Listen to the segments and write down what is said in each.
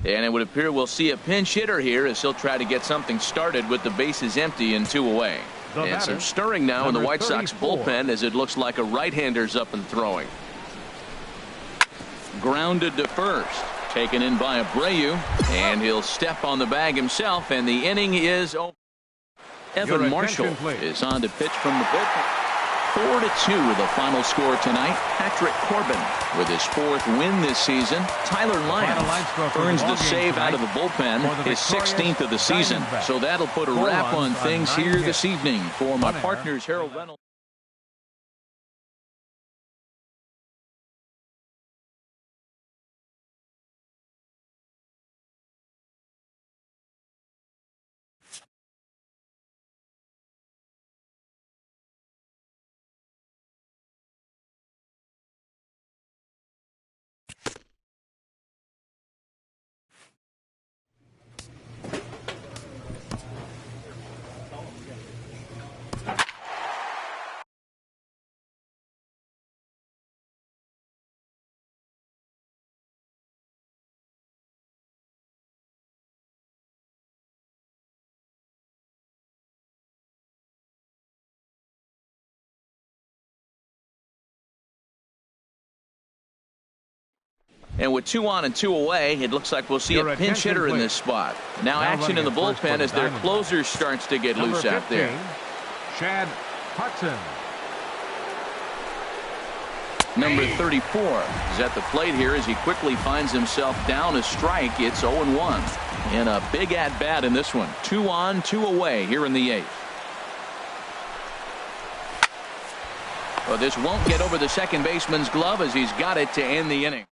And it would appear we'll see a pinch hitter here as he'll try to get something started with the bases empty and 2 away. And some stirring now in the White Sox bullpen as it looks like a right-hander's up and throwing. Grounded to first. Taken in by Abreu. And he'll step on the bag himself, and the inning is over. Evan Marshall is on to pitch from the bullpen. 4-2 the final score tonight. Patrick Corbin with his 4th win this season. Tyler Lyons earns the save out of the bullpen, his 16th of the season. So that'll put a wrap on things here this evening for my partners Harold Reynolds. And with 2 on and 2 away, it looks like we'll see a pinch hitter in this spot. Now action in the bullpen as their closer starts to get loose out there. Chad Hudson. Number 34 is at the plate here as he quickly finds himself down a strike. It's 0-1. And a big at-bat in this one. 2 on, 2 away here in the 8th. Well, this won't get over the second baseman's glove as he's got it to end the inning.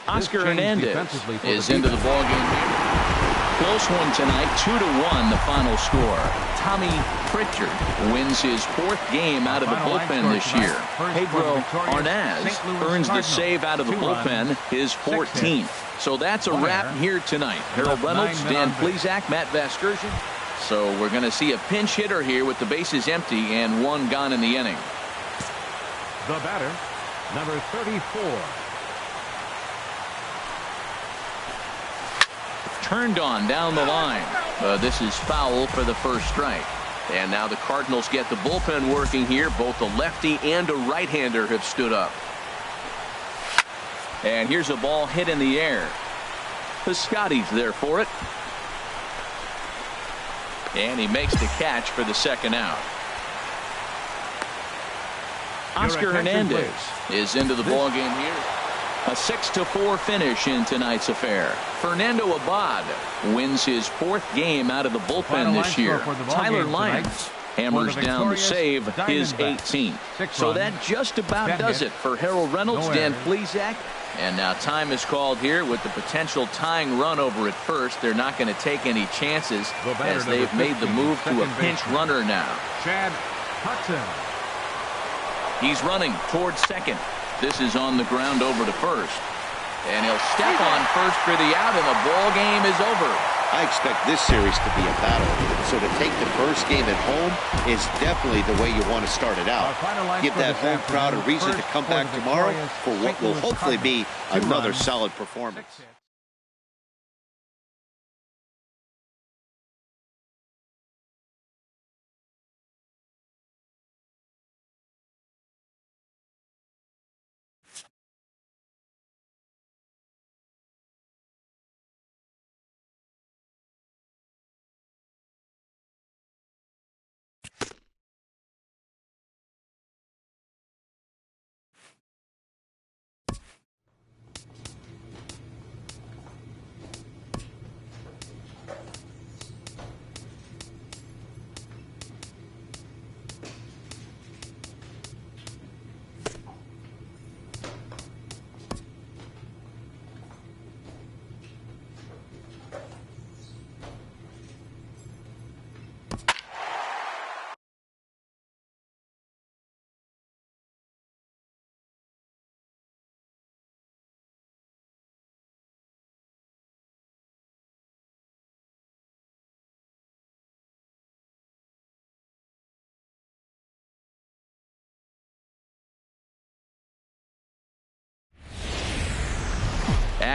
Oscar Hernandez is into the ballgame here. Close one tonight, 2-1 the final score. Tommy Pritchard wins his 4th game out of the bullpen this year. Pedro Arnaz earns the save out of the bullpen, his 14th. So that's a wrap here tonight. Harold Reynolds, Dan Plesac, Matt Vasgersian. So we're going to see a pinch hitter here with the bases empty and 1 gone in the inning. The batter, number 34. Turned on down the line. This is foul for the first strike. And now the Cardinals get the bullpen working here. Both a lefty and a right-hander have stood up. And here's a ball hit in the air. Piscotty's there for it. And he makes the catch for the second out. Oscar Hernandez is into the ballgame here. A 6-4 finish in tonight's affair. Fernando Abad wins his 4th game out of the bullpen this year. Tyler Lyons hammers down the save, his 18th. So that just about does it for Harold Reynolds, Dan Plesac. And now time is called here with the potential tying run over at first. They're not going to take any chances as they've made the move to a pinch runner now. Chad Hudson. He's running towards second. This is on the ground over to first. And he'll step on first for the out, and the ball game is over. I expect this series to be a battle. So to take the first game at home is definitely the way you want to start it out. Give that home crowd a reason to come back tomorrow for what will hopefully be another solid performance.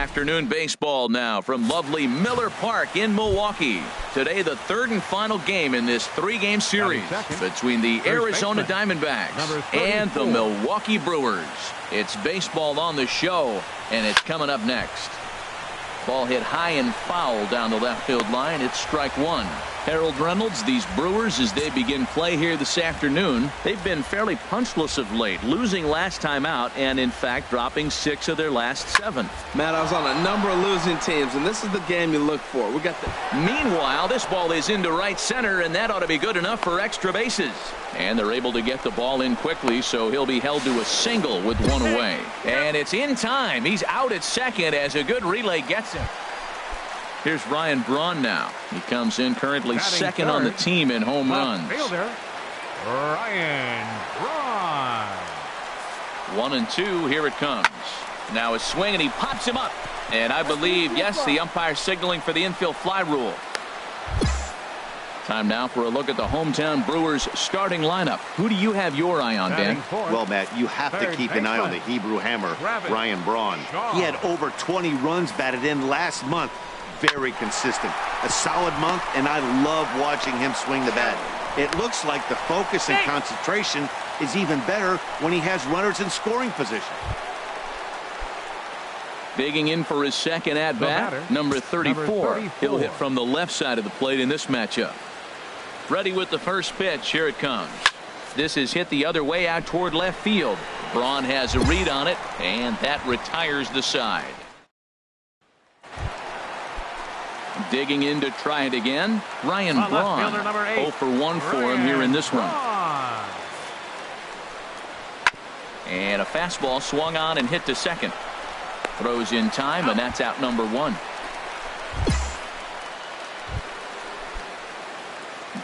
Afternoon baseball now from lovely Miller Park in Milwaukee. Today, the third and final game in this three-game series between the Arizona Diamondbacks and the Milwaukee Brewers. It's baseball on the show, and it's coming up next. Ball hit high and foul down the left field line. It's strike one. Harold Reynolds, these Brewers, as they begin play here this afternoon, they've been fairly punchless of late, losing last time out and, in fact, dropping 6 of their last 7. Matt, I was on a number of losing teams, and this is the game you look for. We got the. Meanwhile, this ball is into right center, and that ought to be good enough for extra bases. And they're able to get the ball in quickly, so he'll be held to a single with one away. And it's in time. He's out at second as a good relay gets him. Here's Ryan Braun now. He comes in currently second on the team in home runs. Fielder, Ryan Braun. 1-2. Here it comes. Now a swing, and he pops him up. And I believe, yes, the umpire signaling for the infield fly rule. Time now for a look at the hometown Brewers starting lineup. Who do you have your eye on, Ben? Well, Matt, you have to keep an eye on the Hebrew Hammer, Ryan Braun. He had over 20 runs batted in last month. Very consistent. A solid month, and I love watching him swing the bat. It looks like the focus and concentration is even better when he has runners in scoring position. Digging in for his second at-bat, number 34. He'll hit from the left side of the plate in this matchup. Ready with the first pitch. Here it comes. This is hit the other way out toward left field. Braun has a read on it, and that retires the side. Digging in to try it again, Ryan Braun. 0 for 1 for him here in this one. And a fastball swung on and hit to second. Throws in time, and that's out number 1.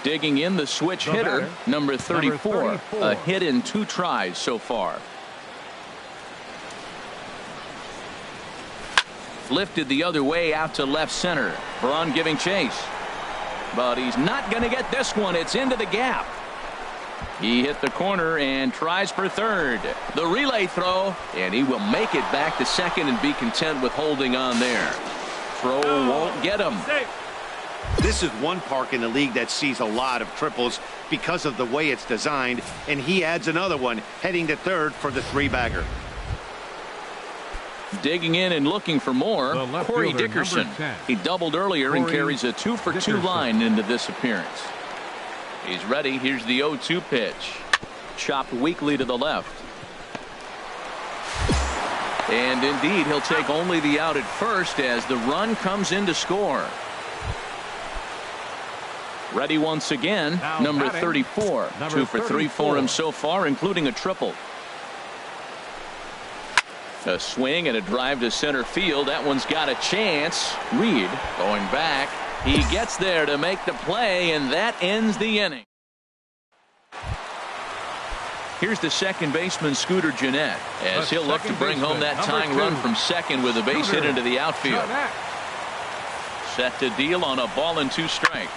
Digging in the switch hitter, number 34. A hit in 2 tries so far. Lifted the other way out to left center. Braun giving chase. But he's not going to get this one. It's into the gap. He hit the corner and tries for third. The relay throw, and he will make it back to second and be content with holding on there. Throw won't get him. This is one park in the league that sees a lot of triples because of the way it's designed, and he adds another one heading to third for the 3-bagger. Digging in and looking for more, Corey Dickerson. He doubled earlier and carries a 2 for 2 line into this appearance. He's ready. Here's the 0-2 pitch. Chopped weakly to the left. And indeed, he'll take only the out at first as the run comes in to score. Ready once again, number 34. 2 for 3 for him so far, including a triple. A swing and a drive to center field. That one's got a chance. Reed going back. He gets there to make the play, and that ends the inning. Here's the second baseman, Scooter Gennett, as he'll look to bring home that tying run from second with a base hit into the outfield. Set to deal on a ball and 2 strikes.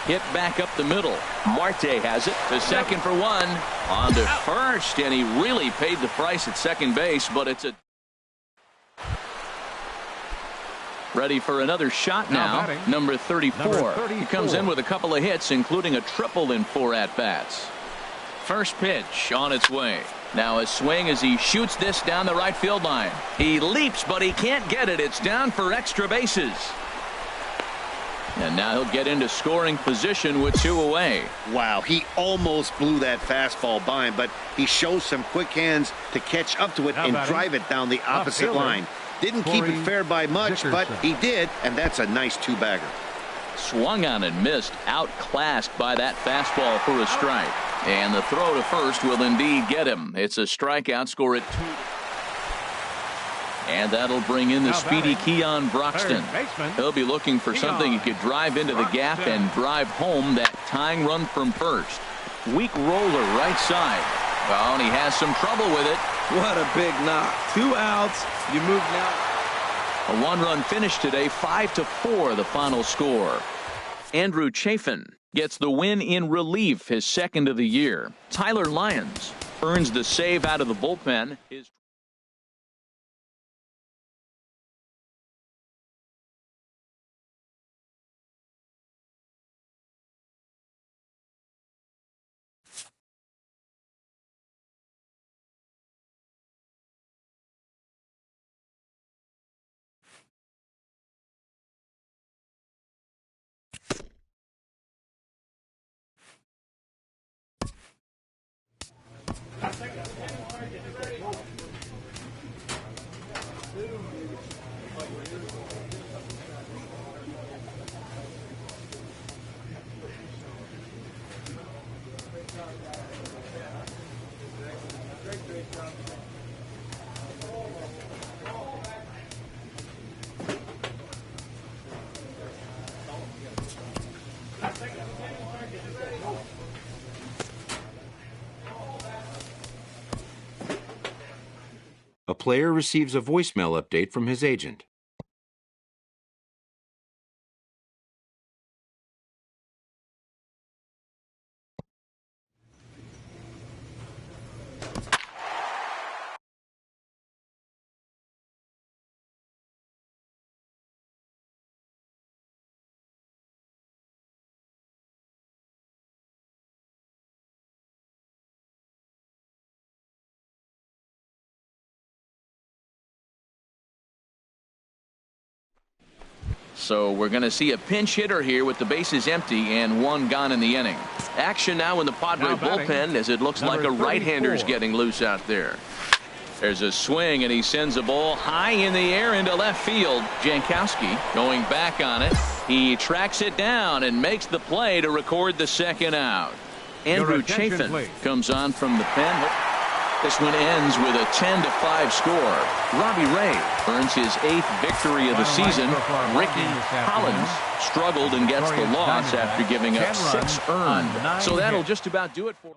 Hit back up the middle. Marte has it to second for 1. On to first, and he really paid the price at second base, but it's a... Ready for another shot now, number 34. He comes in with a couple of hits, including a triple in 4 at-bats. First pitch on its way. Now a swing as he shoots this down the right field line. He leaps, but he can't get it. It's down for extra bases. And now he'll get into scoring position with 2 away. Wow, he almost blew that fastball by him, but he shows some quick hands to catch up to it and drive it down the opposite line. Didn't keep it fair by much, but he did, and that's a nice 2-bagger. Swung on and missed, outclassed by that fastball for a strike. And the throw to first will indeed get him. It's a strikeout, score at 2. And that'll bring in the speedy Keon Broxton. He'll be looking for something he could drive into the gap and drive home that tying run from first. Weak roller right side. Well, and he has some trouble with it. What a big knock. 2 outs. You move now. A 1-run finish today, 5-4 the final score. Andrew Chafin gets the win in relief, his second of the year. Tyler Lyons earns the save out of the bullpen. player receives a voicemail update from his agent. So we're going to see a pinch hitter here with the bases empty and one gone in the inning. Action now in the Padre bullpen as it looks like a right-hander's getting loose out there. There's a swing and he sends a ball high in the air into left field. Jankowski going back on it. He tracks it down and makes the play to record the second out. Andrew Chafin comes on from the pen. This one ends with a 10-5 score. Robbie Ray earns his 8th victory of the season. Ricky Hollins struggled and gets the loss after giving up 6 earned. So that'll just about do it for him.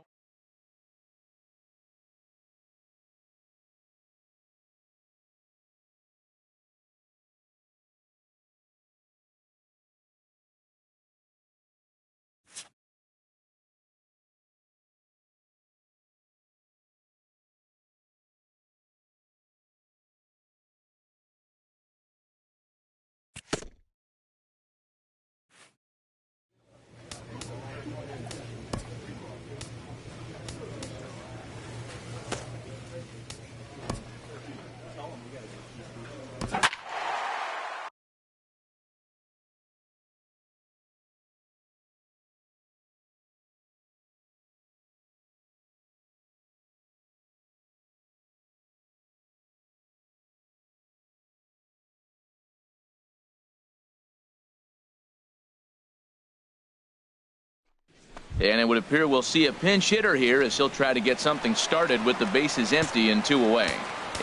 And it would appear we'll see a pinch hitter here as he'll try to get something started with the bases empty and 2 away.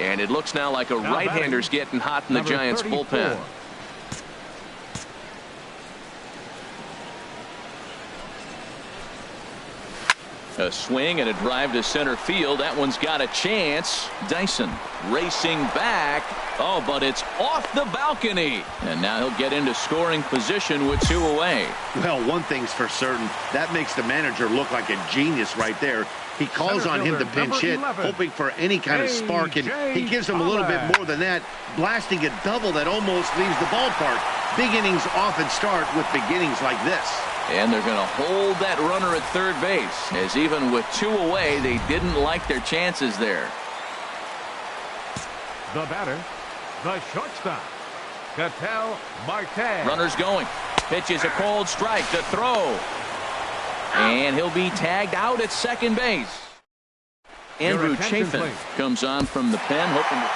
And it looks now like a right-hander's getting hot in the Giants bullpen. A swing and a drive to center field. That one's got a chance. Dyson racing back. Oh, but it's off the balcony. And now he'll get into scoring position with 2 away. Well, one thing's for certain. That makes the manager look like a genius right there. He calls on him to pinch hit, hoping for any kind of spark, and he gives him a little bit more than that, blasting a double that almost leaves the ballpark. Big innings often start with beginnings like this. And they're going to hold that runner at third base, as even with 2 away, they didn't like their chances there. The batter, the shortstop, Ketel Marte. Runner's going. Pitches a cold strike to throw. And he'll be tagged out at second base. Andrew Chafin comes on from the pen, hoping to...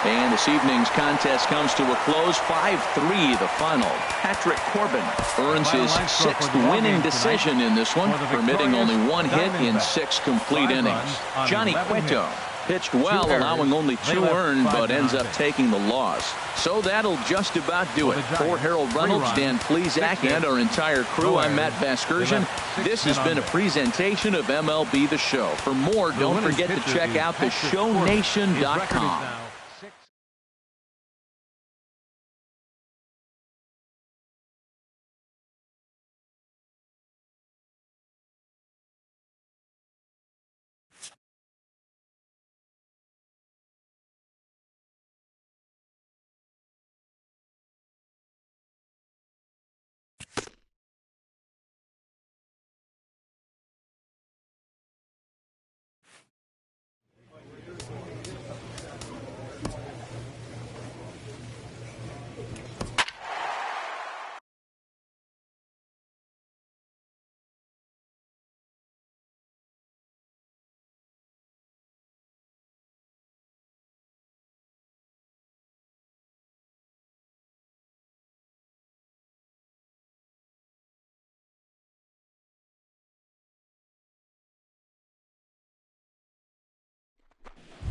And this evening's contest comes to a close, 5-3 the final. Patrick Corbin earns his 6th winning decision in this one, permitting only 1 hit in 6 complete innings. Johnny Cueto pitched well, allowing only 2 earned, but ends up taking the loss. So that'll just about do it. For Harold Reynolds, Dan Plesac, and our entire crew, I'm Matt Vasgersian. This has been a presentation of MLB The Show. For more, don't forget to check out theshownation.com.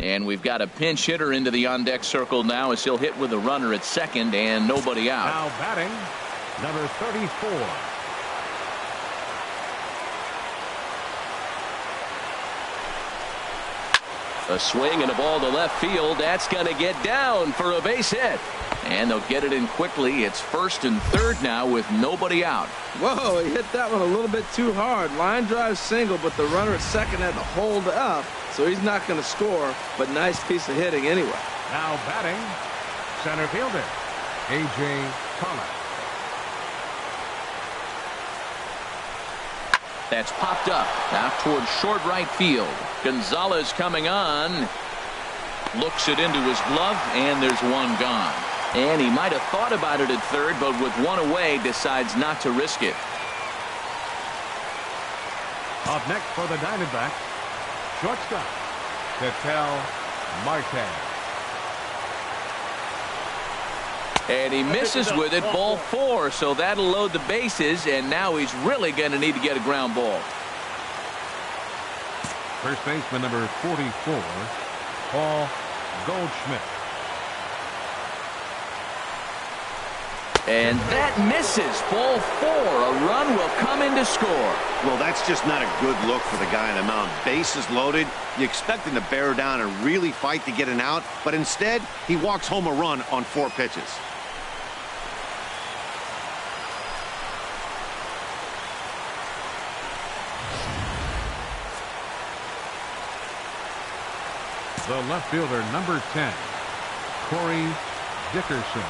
And we've got a pinch hitter into the on-deck circle now as he'll hit with a runner at second and nobody out. Now batting, number 34. A swing and a ball to left field. That's going to get down for a base hit. And they'll get it in quickly. It's first and third now with nobody out. Whoa, he hit that one a little bit too hard. Line drive single, but the runner at second had to hold up, so he's not going to score, but nice piece of hitting anyway. Now batting, center fielder, A.J. Pollock. That's popped up out towards short right field. Gonzalez coming on. Looks it into his glove, and there's one gone. And he might have thought about it at third, but with one away, decides not to risk it. Up next for the Diamondbacks, shortstop, Ketel Marte. And he misses with it, ball 4, so that'll load the bases, and now he's really going to need to get a ground ball. First baseman number 44, Paul Goldschmidt. And that misses, ball 4. A run will come in to score. Well, that's just not a good look for the guy on the mound. Bases loaded. You expect him to bear down and really fight to get an out, but instead, he walks home a run on 4 pitches. The left fielder, number 10, Corey Dickerson.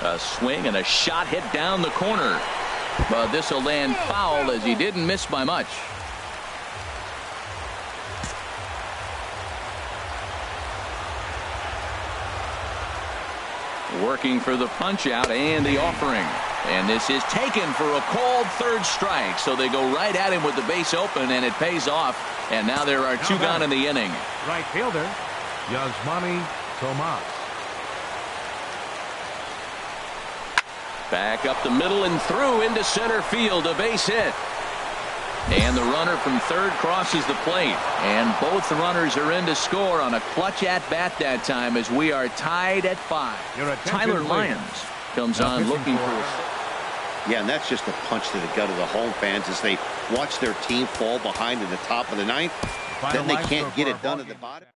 A swing and a shot hit down the corner. But this will land foul as he didn't miss by much. Working for the punch out and the offering. And this is taken for a called third strike. So they go right at him with the base open, and it pays off. And now there are 2 gone in the inning. Right fielder, Yasmani Tomas. Back up the middle and through into center field. A base hit. And the runner from third crosses the plate. And both runners are in to score on a clutch at-bat that time as we are tied at 5. Tyler Lyons comes on looking for a... Yeah, and that's just a punch to the gut of the home fans as they watch their team fall behind in the top of the 9th. Then they can't get it done at the bottom.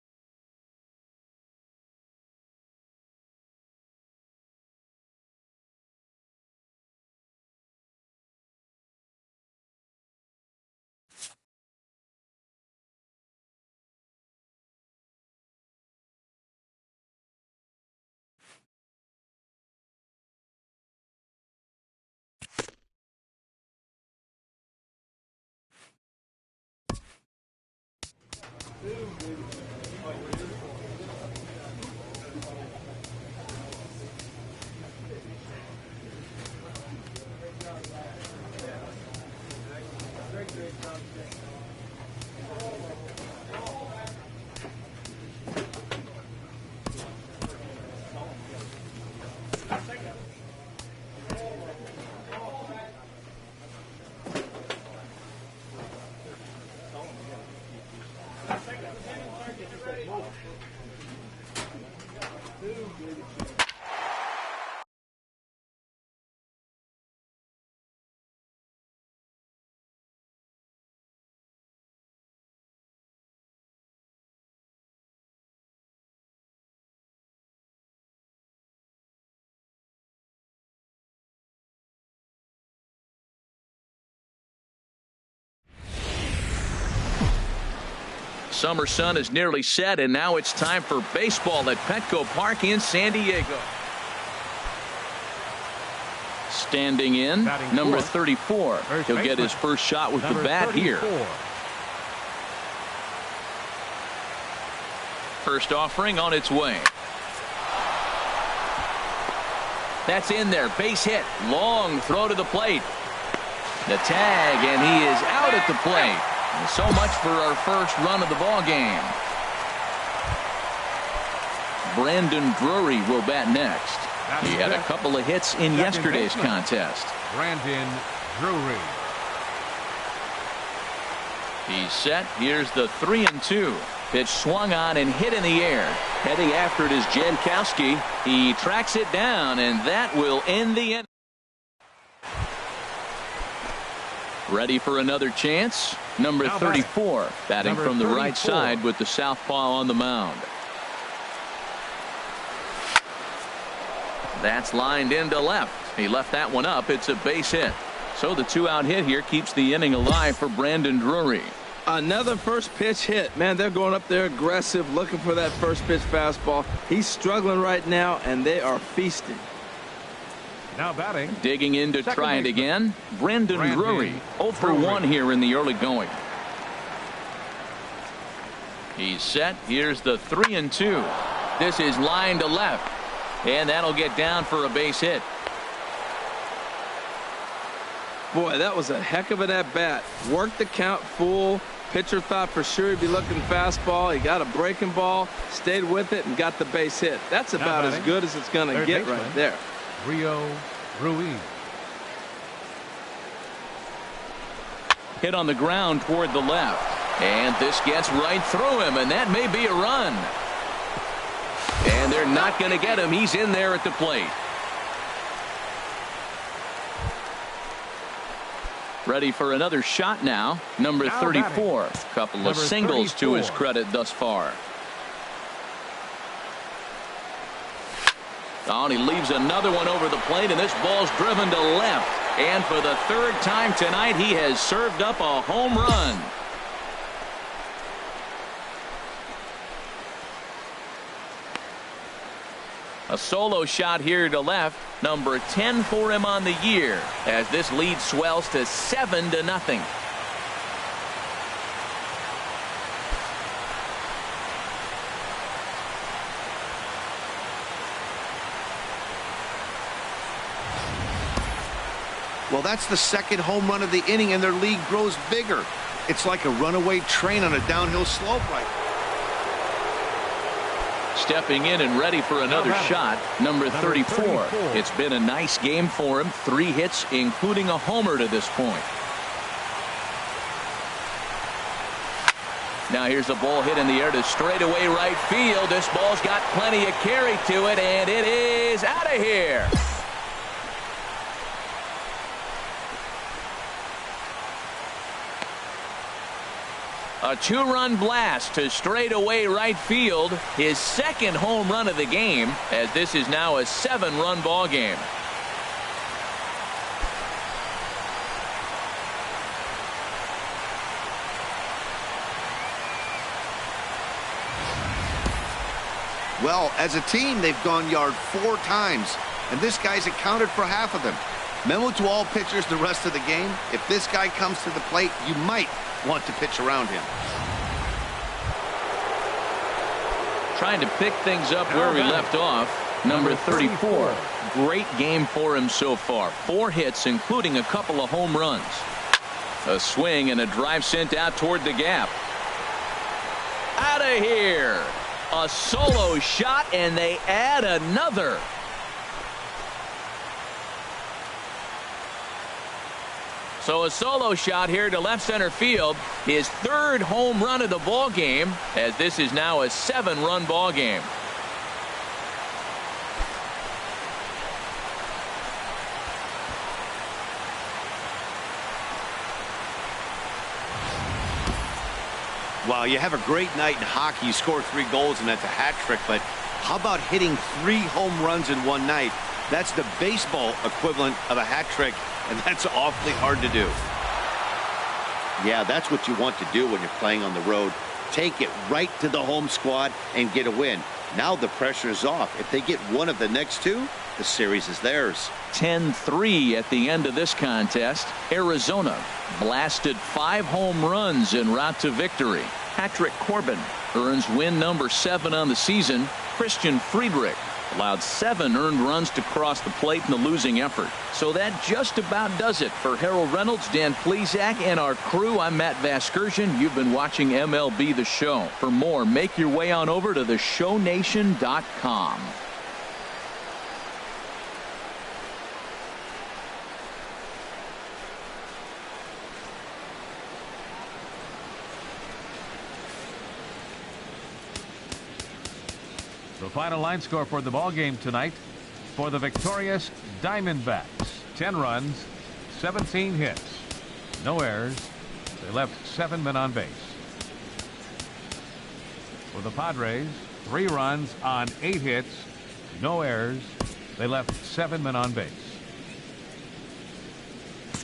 Summer sun is nearly set, and now it's time for baseball at Petco Park in San Diego. Standing in, number 34. He'll get his first shot with the bat here. First offering on its way. That's in there. Base hit. Long throw to the plate. The tag, and he is out at the plate. And so much for our first run of the ball game. Brandon Drury will bat next. He had a couple of hits in yesterday's contest. Brandon Drury. He's set. Here's the 3-2. Pitch swung on and hit in the air. Heading after it is Jankowski. He tracks it down, and that will end the inning. Ready for another chance. Number 34, batting from the right side with the southpaw on the mound. That's lined into left. He left that one up. It's a base hit. So the 2-out hit here keeps the inning alive for Brandon Drury. Another first pitch hit. Man, they're going up there aggressive, looking for that first pitch fastball. He's struggling right now, and they are feasting. Now batting. Digging in to try it again. Brandon Drury. 0 for 1 here in the early going. He's set. Here's the 3-2. This is line to left. And that'll get down for a base hit. Boy, that was a heck of an at-bat. Worked the count full. Pitcher thought for sure he'd be looking fastball. He got a breaking ball, stayed with it, and got the base hit. That's about as good as it's going to get right there. Rio Ruiz. Hit on the ground toward the left. And this gets right through him, and that may be a run. And they're not going to get him. He's in there at the plate. Ready for another shot now. Number 34. A couple of singles to his credit thus far. Oh, and he leaves another one over the plate, and this ball's driven to left. And for the 3rd time tonight, he has served up a home run. A solo shot here to left. Number 10 for him on the year as this lead swells to 7-0. Well, that's the 2nd home run of the inning, and their lead grows bigger. It's like a runaway train on a downhill slope right now. Stepping in and ready for another shot. Number 34. It's been a nice game for him. 3 hits, including a homer to this point. Now here's the ball hit in the air to straightaway right field. This ball's got plenty of carry to it, and it is out of here. A 2-run blast to straightaway right field. His 2nd home run of the game, as this is now a 7-run ball game. Well, as a team, they've gone yard 4 times, and this guy's accounted for half of them. Memo to all pitchers the rest of the game: if this guy comes to the plate, you might want to pitch around him. Trying to pick things up where we left off. Number 34. Great game for him so far. 4 hits, including a couple of home runs. A swing and a drive sent out toward the gap. Out of here. A solo shot, and they add another. So a solo shot here to left center field. His 3rd home run of the ball game, as this is now a 7-run ball game. Wow, you have a great night in hockey. You score 3 goals, and that's a hat trick. But how about hitting 3 home runs in one night? That's the baseball equivalent of a hat trick, and that's awfully hard to do. Yeah, that's what you want to do when you're playing on the road. Take it right to the home squad and get a win. Now the pressure is off. If they get one of the next 2, the series is theirs. 10-3 at the end of this contest. Arizona blasted 5 home runs en route to victory. Patrick Corbin earns win number 7 on the season. Christian Friedrich allowed 7 earned runs to cross the plate in the losing effort. So that just about does it for Harold Reynolds, Dan Plesac, and our crew. I'm Matt Vasgersian. You've been watching MLB The Show. For more, make your way on over to theshownation.com. The final line score for the ball game tonight: for the victorious Diamondbacks, 10 runs, 17 hits. No errors. They left 7 men on base. For the Padres, 3 runs on 8 hits. No errors. They left 7 men on base.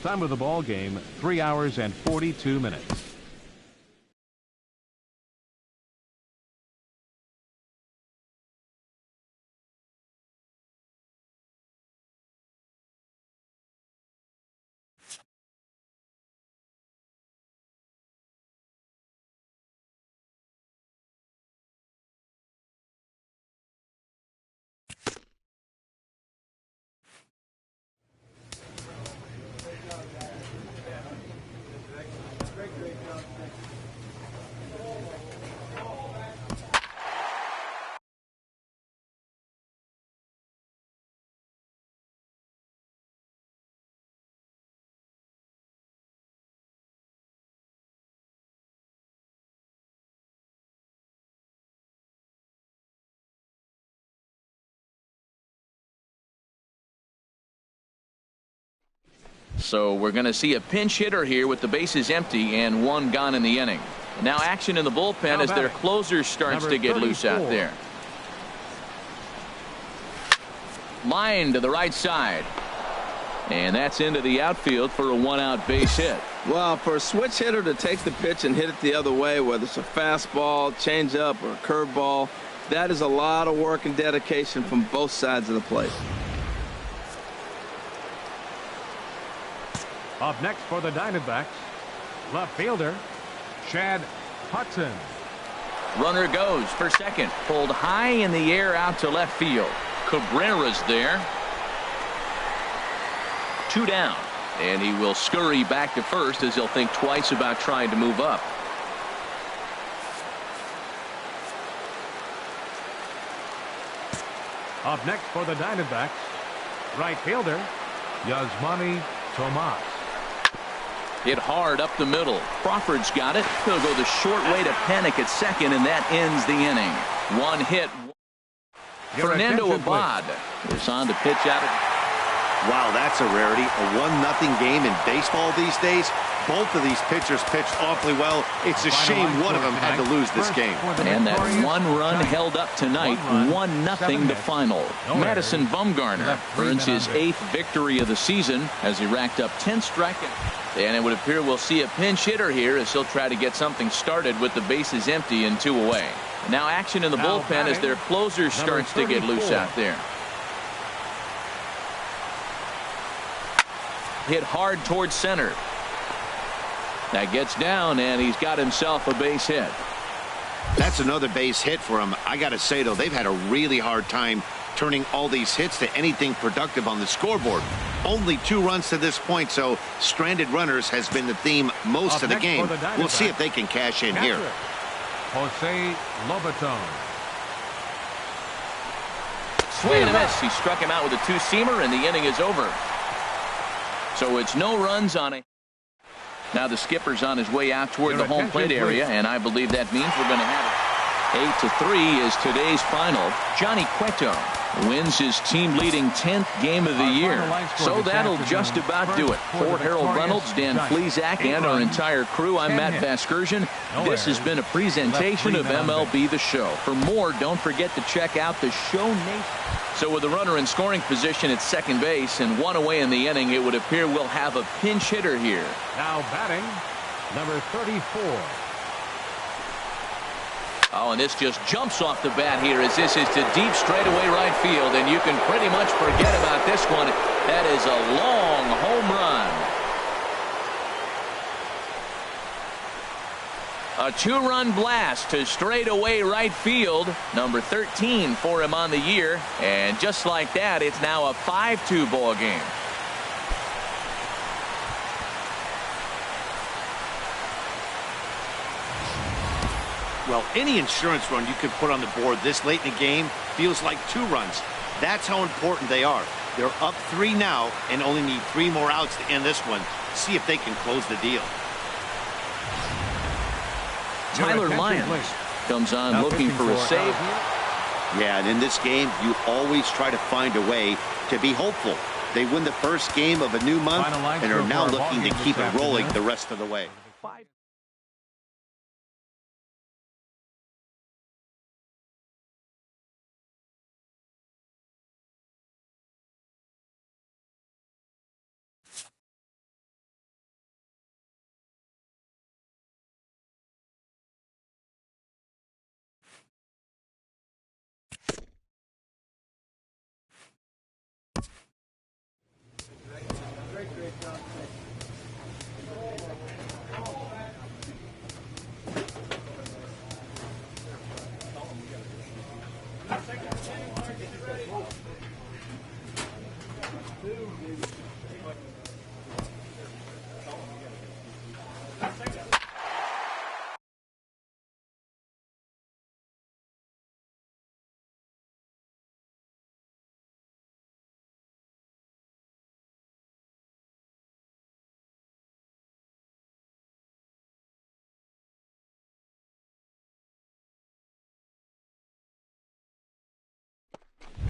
Time of the ball game, 3 hours and 42 minutes. So we're going to see a pinch hitter here with the bases empty and 1 gone in the inning. Now action in the bullpen as their closer starts to get loose out there. Line to the right side. And that's into the outfield for a 1-out base hit. Well, for a switch hitter to take the pitch and hit it the other way, whether it's a fastball, changeup, or a curveball, that is a lot of work and dedication from both sides of the plate. Up next for the Diamondbacks, left fielder, Chad Hudson. Runner goes for second. Pulled high in the air out to left field. Cabrera's there. 2 down. And he will scurry back to first as he'll think twice about trying to move up. Up next for the Diamondbacks, right fielder, Yasmani Tomas. Hit hard up the middle. Crawford's got it. He'll go the short way to Panik at second, and that ends the inning. 1 hit. Fernando Abad is on to pitch out of. Wow, that's a rarity. A 1-0 game in baseball these days. Both of these pitchers pitched awfully well. It's a shame one of them had to lose this game. And that 1 run held up tonight, 1-0 the final. Madison Bumgarner earns his 8th victory of the season as he racked up 10 strikeouts. And it would appear we'll see a pinch hitter here as he'll try to get something started with the bases empty and 2 away. Now action in the bullpen as their closer starts to get loose out there. Hit hard towards center. That gets down, and he's got himself a base hit. That's another base hit for him. I got to say, though, they've had a really hard time turning all these hits to anything productive on the scoreboard. Only 2 runs to this point, so stranded runners has been the theme most of the game. We'll see if they can cash in here. Jose Lobaton. Swing and a miss. He struck him out with a 2-seamer, and the inning is over. So it's no runs on it. Now the skipper's on his way out toward the home plate area, and I believe that means we're going to have it. 8-3 is today's final. Johnny Cueto wins his team-leading 10th game of the year. So that'll just about do it. For Harold Reynolds, Dan Plesac, and our entire crew, I'm Matt Vasgersian. This has been a presentation of MLB The Show. For more, don't forget to check out the Show Nation. So with the runner in scoring position at second base and 1 away in the inning, it would appear we'll have a pinch hitter here. Now batting, number 34. Oh, and this just jumps off the bat here as this is to deep straightaway right field, and you can pretty much forget about this one. That is a long home run. A 2-run blast to straightaway right field. Number 13 for him on the year. And just like that, it's now a 5-2 ball game. Well, any insurance run you could put on the board this late in the game feels like 2 runs. That's how important they are. They're up 3 now and only need 3 more outs to end this one. See if they can close the deal. Tyler Lyons comes on looking for a save. Yeah, and in this game, you always try to find a way to be hopeful. They win the first game of a new month and are now looking to keep it rolling the rest of the way.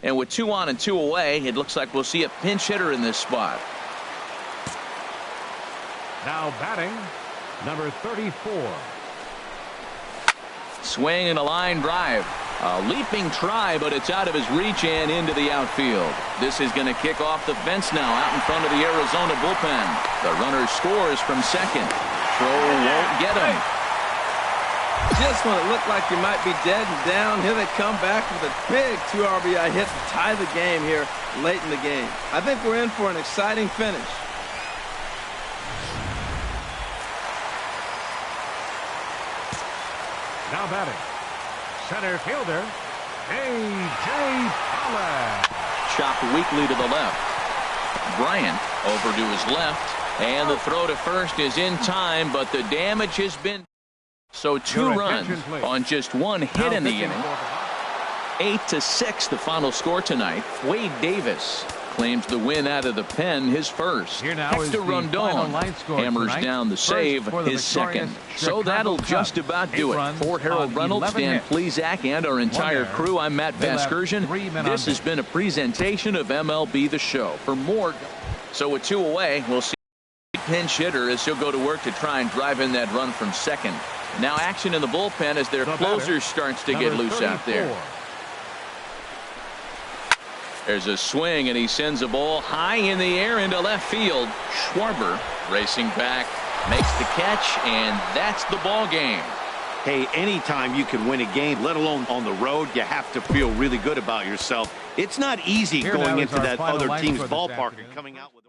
And with 2 on and 2 away, it looks like we'll see a pinch hitter in this spot. Now batting, number 34. Swing and a line drive. A leaping try, but it's out of his reach and into the outfield. This is going to kick off the fence now out in front of the Arizona bullpen. The runner scores from second. Throw won't get him. Just when it looked like you might be dead and down, here they come back with a big 2 RBI hit to tie the game here late in the game. I think we're in for an exciting finish. Now batting, center fielder, A.J. Pollock. Chopped weakly to the left. Bryant over to his left, and the throw to first is in time, but the damage has been... So 2 runs on just 1 hit in the inning. 8-6 the final score tonight. Wade Davis claims the win out of the pen, his first. Hector Rondon hammers down the save, his second. So that'll just about do it. For Harold Reynolds, Dan Plesac, and our entire crew, I'm Matt Vasgersian. This has been a presentation of MLB The Show. For more, so with 2 away, we'll see pinch hitter as he'll go to work to try and drive in that run from second. Now action in the bullpen as their closer starts to get loose out there. There's a swing, and he sends a ball high in the air into left field. Schwarber racing back, makes the catch, and that's the ball game. Hey, anytime you can win a game, let alone on the road, you have to feel really good about yourself. It's not easy going into that other team's ballpark and coming out with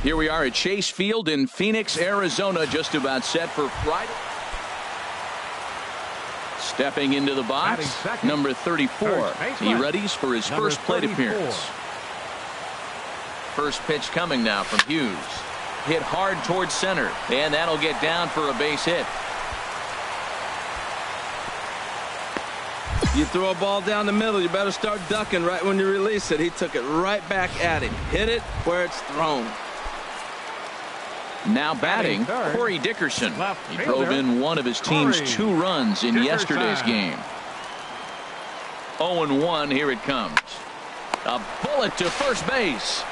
Here we are at Chase Field in Phoenix, Arizona, just about set for Friday. Stepping into the box, number 34. He readies for his first plate appearance. First pitch coming now from Hughes. Hit hard towards center, and that'll get down for a base hit. You throw a ball down the middle, you better start ducking right when you release it. He took it right back at him. Hit it where it's thrown. Now batting, Corey Dickerson. He drove in one of his team's 2 runs in yesterday's game. 0-1, here it comes. A bullet to first base.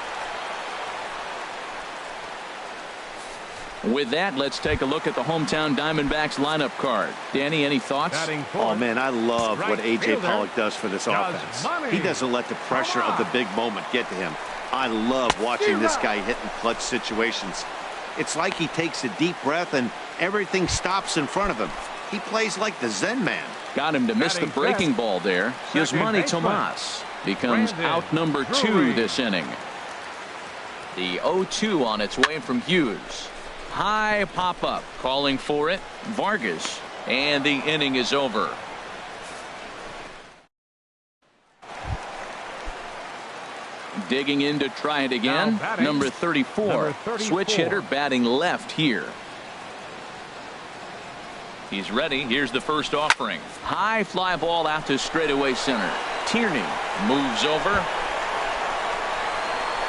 With that, let's take a look at the hometown Diamondbacks lineup card. Danny, any thoughts? Oh, man, I love what A.J. Pollock does for this offense. He doesn't let the pressure of the big moment get to him. I love watching this guy hit in clutch situations. It's like he takes a deep breath and everything stops in front of him. He plays like the Zen man. Got him to miss the breaking ball there. Yasmani Tomas becomes out number 2 this inning. The 0-2 on its way from Hughes. High pop-up, calling for it, Vargas, and the inning is over. Digging in to try it again, number 34, switch hitter batting left here. He's ready. Here's the first offering. High fly ball out to straightaway center. Tierney moves over.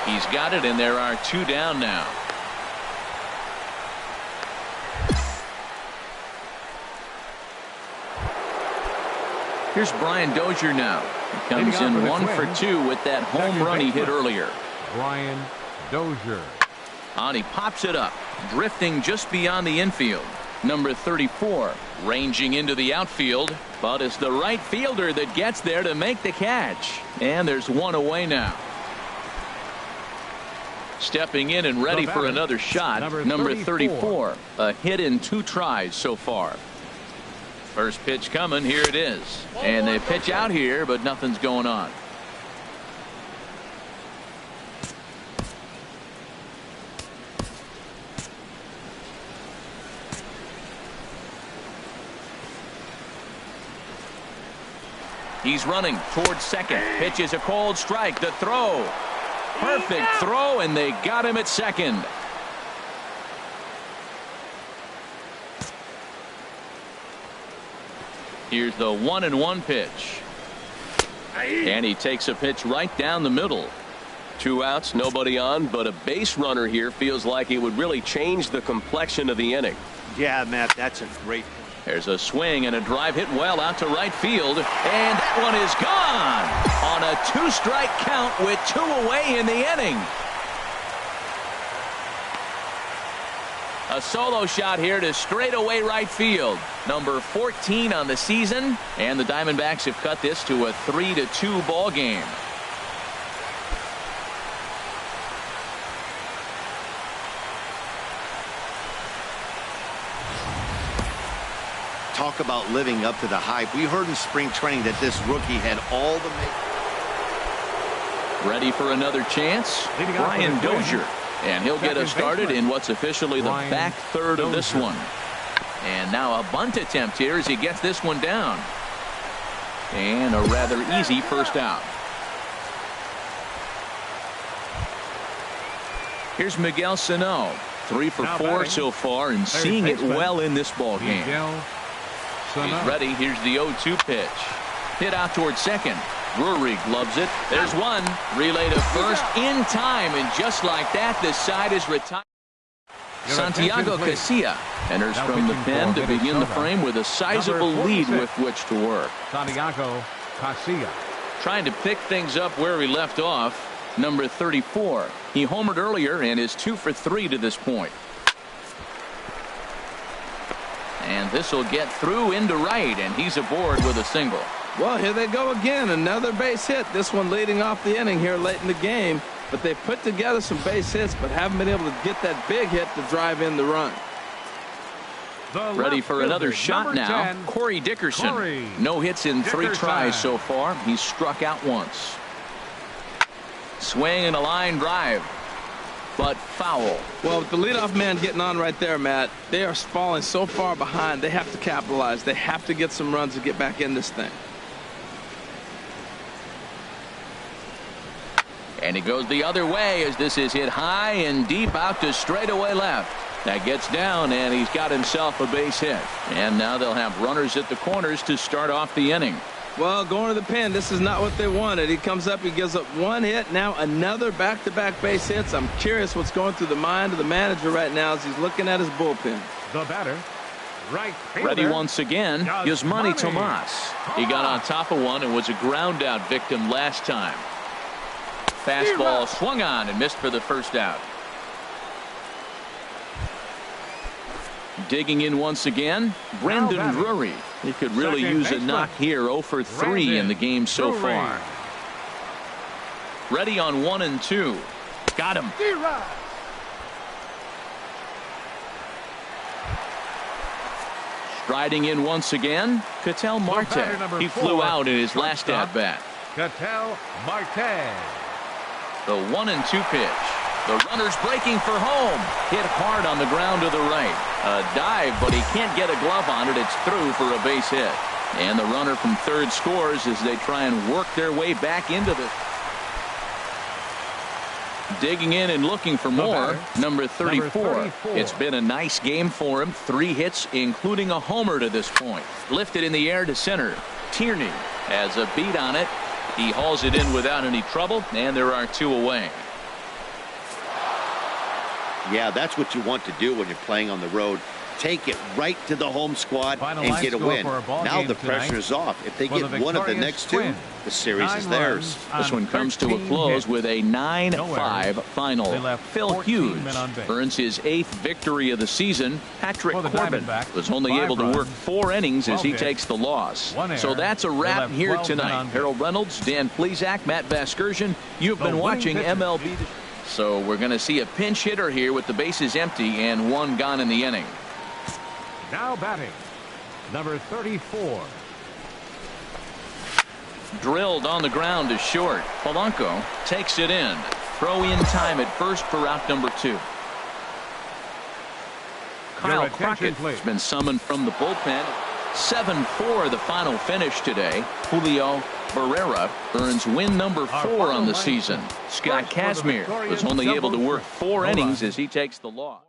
He's got it, and there are 2 down now. Here's Brian Dozier now. He comes in 1 for 2 with that home run he hit earlier. Brian Dozier. And he pops it up, drifting just beyond the infield. Number 34 ranging into the outfield, but it's the right fielder that gets there to make the catch. And there's 1 away now. Stepping in and ready for another shot, number 34. A hit in 2 tries so far. First pitch coming. Here it is. And they pitch out here, but nothing's going on. He's running towards second. Pitch is a cold strike. The throw. Perfect throw, and they got him at second. Here's the 1-1 pitch. And he takes a pitch right down the middle. 2 outs, nobody on, but a base runner here feels like it would really change the complexion of the inning. Yeah, Matt, that's a great point. There's a swing and a drive hit well out to right field, and that one is gone on a 2-strike count with 2 away in the inning. A solo shot here to straightaway right field. Number 14 on the season, and the Diamondbacks have cut this to a 3-2 ball game. Talk about living up to the hype. We heard in spring training that this rookie had all the ready for another chance. Brian Dozier. And he'll get us started in what's officially the back third of this one. And now a bunt attempt here as he gets this one down. And a rather easy first out. Here's Miguel Sano. 3 for 4 so far and seeing it well in this ball game. He's ready. Here's the 0-2 pitch. Hit out towards second. Drury gloves it. There's one. Relay to first in time, and just like that, this side is retired. Santiago Casilla enters from the pen to begin the frame with a sizable lead with which to work. Santiago Casilla. Trying to pick things up where he left off. Number 34. He homered earlier and is 2 for 3 to this point. And this will get through into right, and he's aboard with a single. Well, here they go again. Another base hit. This one leading off the inning here late in the game. But they put together some base hits, but haven't been able to get that big hit to drive in the run. Ready for another shot now. 10, Corey Dickerson. Corey no hits in 3 Dickerson. tries so far. He's struck out once. Swing and a line drive, but foul. Well, with the leadoff man getting on right there, Matt, they are falling so far behind. They have to capitalize. They have to get some runs to get back in this thing. And it goes the other way as this is hit high and deep out to straightaway left. That gets down, and he's got himself a base hit. And now they'll have runners at the corners to start off the inning. Well, going to the pen, this is not what they wanted. He comes up, he gives up 1 hit, now another back-to-back base hits. I'm curious what's going through the mind of the manager right now as he's looking at his bullpen. The batter, right fielder. Ready once again, Yasmani Tomas. He got on top of one and was a ground-out victim last time. Fastball swung on and missed for the first out. Digging in once again, Brandon Drury. He could really use a knock here. 0 for 3 in the game so far. Ready on 1 and 2. Got him. Striding in once again, Ketel Marte. He flew out in his last at-bat. Ketel Marte. The 1 and 2 pitch. The runner's breaking for home. Hit hard on the ground to the right. A dive, but he can't get a glove on it. It's through for a base hit. And the runner from third scores as they try and work their way back into the... Digging in and looking for more, number 34. It's been a nice game for him. 3 hits, including a homer to this point. Lifted in the air to center. Tierney has a beat on it. He hauls it in without any trouble, and there are 2 away. Yeah, that's what you want to do when you're playing on the road. Take it right to the home squad and get a win. Now the pressure is off. If they get one of the next 2, the series is theirs. This one comes to a close with a 9-5 final. Phil Hughes earns his 8th victory of the season. Patrick Corbin was only able to work 4 innings as he takes the loss. So that's a wrap here tonight. Harold Reynolds, Dan Plesac, Matt Vasgersian. You've been watching MLB. So we're going to see a pinch hitter here with the bases empty and 1 gone in the inning. Now batting, number 34. Drilled on the ground to short. Polanco takes it in. Throw in time at first for out number 2. Kyle Crockett has been summoned from the bullpen. 7-4 the final finish today. Julio Barrera earns win number 4 on the season. Scott Kazmir was only able to work 4 innings as he takes the loss.